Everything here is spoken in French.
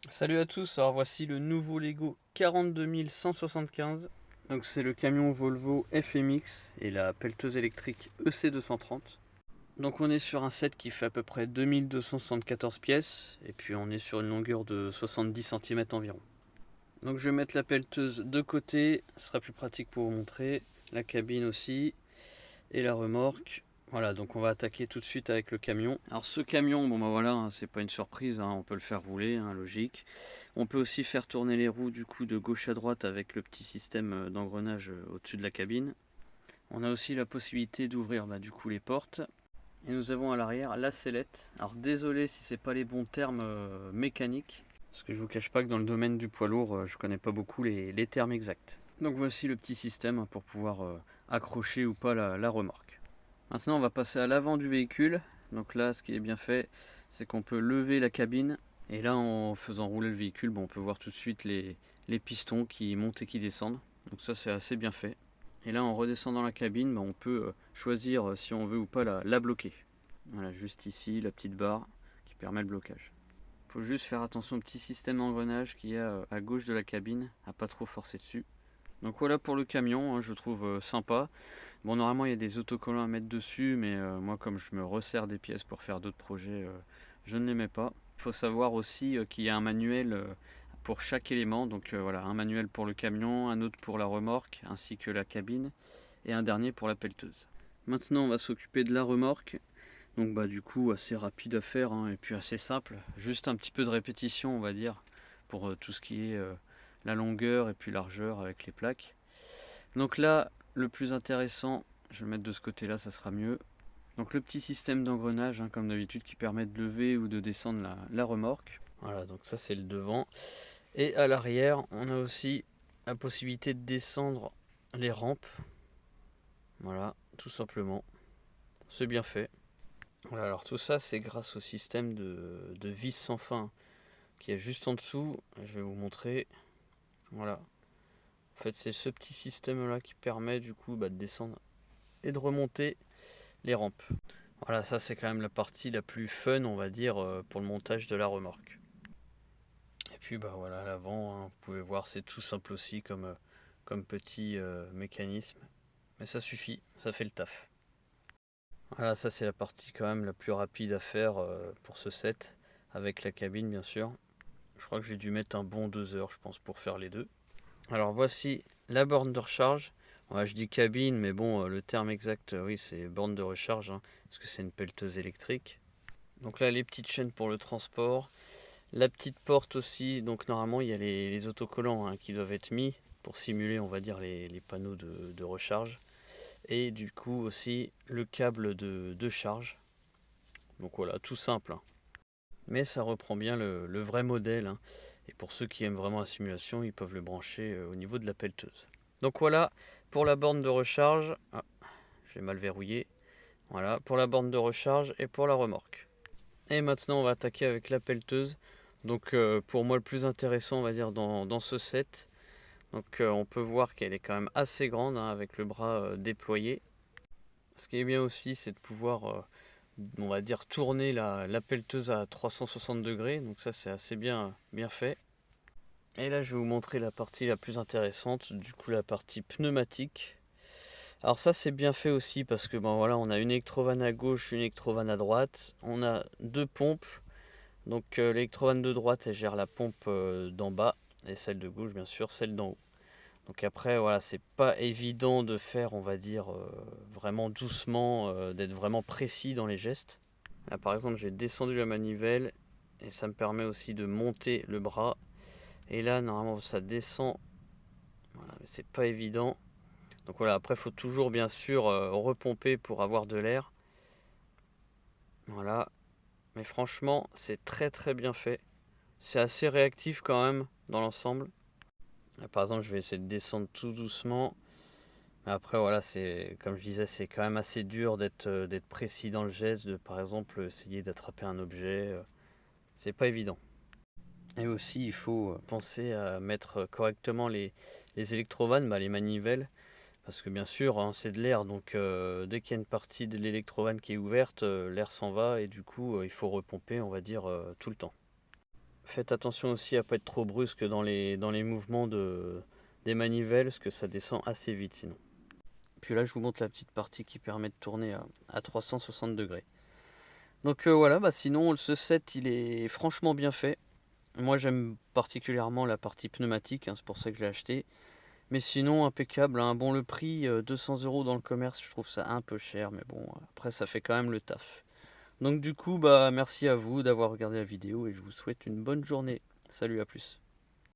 Salut à tous, alors voici le nouveau Lego 42175. Donc c'est le camion Volvo FMX et la pelleteuse électrique EC230. Donc on est sur un set qui fait à peu près 2274 pièces et puis on est sur une longueur de 70 cm environ. Donc je vais mettre la pelleteuse de côté, ce sera plus pratique pour vous montrer. La cabine aussi et la remorque. Voilà, donc on va attaquer tout de suite avec le camion. Alors ce camion, bon bah voilà, hein, c'est pas une surprise, hein, on peut le faire rouler, hein, logique. On peut aussi faire tourner les roues du coup de gauche à droite avec le petit système d'engrenage au-dessus de la cabine. On a aussi la possibilité d'ouvrir du coup les portes. Et nous avons à l'arrière la sellette. Alors désolé si c'est pas les bons termes mécaniques, parce que je vous cache pas que dans le domaine du poids lourd, je connais pas beaucoup les termes exacts. Donc voici le petit système pour pouvoir accrocher ou pas la remorque. Maintenant on va passer à l'avant du véhicule. Donc là ce qui est bien fait, c'est qu'on peut lever la cabine. Et là en faisant rouler le véhicule, on peut voir tout de suite les pistons qui montent et qui descendent. Donc ça c'est assez bien fait. Et là en redescendant la cabine, on peut choisir si on veut ou pas la bloquer. Voilà, juste ici la petite barre qui permet le blocage. Il faut juste faire attention au petit système d'engrenage qu'il y a à gauche de la cabine, à pas trop forcer dessus. Donc voilà pour le camion, hein, je trouve sympa. Bon, normalement il y a des autocollants à mettre dessus, mais moi comme je me resserre des pièces pour faire d'autres projets, je ne les mets pas. Il faut savoir aussi qu'il y a un manuel pour chaque élément. Donc voilà, un manuel pour le camion, un autre pour la remorque, ainsi que la cabine, et un dernier pour la pelleteuse. Maintenant on va s'occuper de la remorque. Donc du coup assez rapide à faire, hein, et puis assez simple. Juste un petit peu de répétition on va dire, pour tout ce qui est la longueur et puis largeur avec les plaques. Donc là, le plus intéressant, je vais le mettre de ce côté-là, ça sera mieux. Donc le petit système d'engrenage, hein, comme d'habitude, qui permet de lever ou de descendre la remorque. Voilà, donc ça c'est le devant. Et à l'arrière, on a aussi la possibilité de descendre les rampes. Voilà, tout simplement. C'est bien fait. Voilà, alors tout ça, c'est grâce au système de vis sans fin qui est juste en dessous. Je vais vous montrer. Voilà. En fait, c'est ce petit système-là qui permet du coup de descendre et de remonter les rampes. Voilà, ça c'est quand même la partie la plus fun, on va dire, pour le montage de la remorque. Et puis voilà, à l'avant, hein, vous pouvez voir, c'est tout simple aussi comme petit mécanisme. Mais ça suffit, ça fait le taf. Voilà, ça c'est la partie quand même la plus rapide à faire pour ce set, avec la cabine bien sûr. Je crois que j'ai dû mettre un bon 2 heures, je pense, pour faire les deux. Alors voici la borne de recharge. Ouais, je dis cabine, mais bon, le terme exact, oui, c'est borne de recharge, hein, parce que c'est une pelleteuse électrique. Donc là, les petites chaînes pour le transport. La petite porte aussi, donc normalement, il y a les autocollants qui doivent être mis pour simuler, on va dire, les panneaux de recharge. Et du coup aussi le câble de charge. Donc voilà, tout simple, hein. Mais ça reprend bien le vrai modèle, hein. Et pour ceux qui aiment vraiment la simulation, ils peuvent le brancher au niveau de la pelleteuse. Donc voilà pour la borne de recharge. Ah, j'ai mal verrouillé. Voilà pour la borne de recharge et pour la remorque. Et maintenant on va attaquer avec la pelleteuse. Donc pour moi le plus intéressant on va dire dans ce set. Donc on peut voir qu'elle est quand même assez grande, hein, avec le bras déployé. Ce qui est bien aussi c'est de pouvoir on va dire tourner la pelleteuse à 360 degrés. Donc ça c'est assez bien fait. Et là je vais vous montrer la partie la plus intéressante, du coup la partie pneumatique. Alors ça c'est bien fait aussi parce que voilà, on a une électrovanne à gauche, une électrovanne à droite. On a deux pompes. Donc l'électrovanne de droite elle gère la pompe d'en bas et celle de gauche bien sûr celle d'en haut. Donc après voilà, c'est pas évident de faire, on va dire, vraiment doucement, d'être vraiment précis dans les gestes. Là par exemple j'ai descendu la manivelle et ça me permet aussi de monter le bras. Et là normalement ça descend. Voilà, mais c'est pas évident. Donc voilà, après il faut toujours bien sûr repomper pour avoir de l'air. Voilà, mais franchement c'est très bien fait. C'est assez réactif quand même dans l'ensemble. Là, par exemple je vais essayer de descendre tout doucement. Mais après voilà, c'est comme je disais, c'est quand même assez dur d'être précis dans le geste, de par exemple essayer d'attraper un objet. C'est pas évident. Et aussi il faut penser à mettre correctement les électrovannes, les manivelles. Parce que bien sûr, hein, c'est de l'air, donc dès qu'il y a une partie de l'électrovanne qui est ouverte, l'air s'en va et du coup il faut repomper, on va dire, tout le temps. Faites attention aussi à pas être trop brusque dans les mouvements des manivelles, parce que ça descend assez vite sinon. Puis là, je vous montre la petite partie qui permet de tourner à 360 degrés. Donc voilà, sinon ce set il est franchement bien fait. Moi j'aime particulièrement la partie pneumatique, c'est pour ça que je l'ai acheté. Mais sinon impeccable, bon le prix, 200 € dans le commerce, je trouve ça un peu cher, mais bon, après ça fait quand même le taf. Donc du coup, merci à vous d'avoir regardé la vidéo et je vous souhaite une bonne journée. Salut, à plus.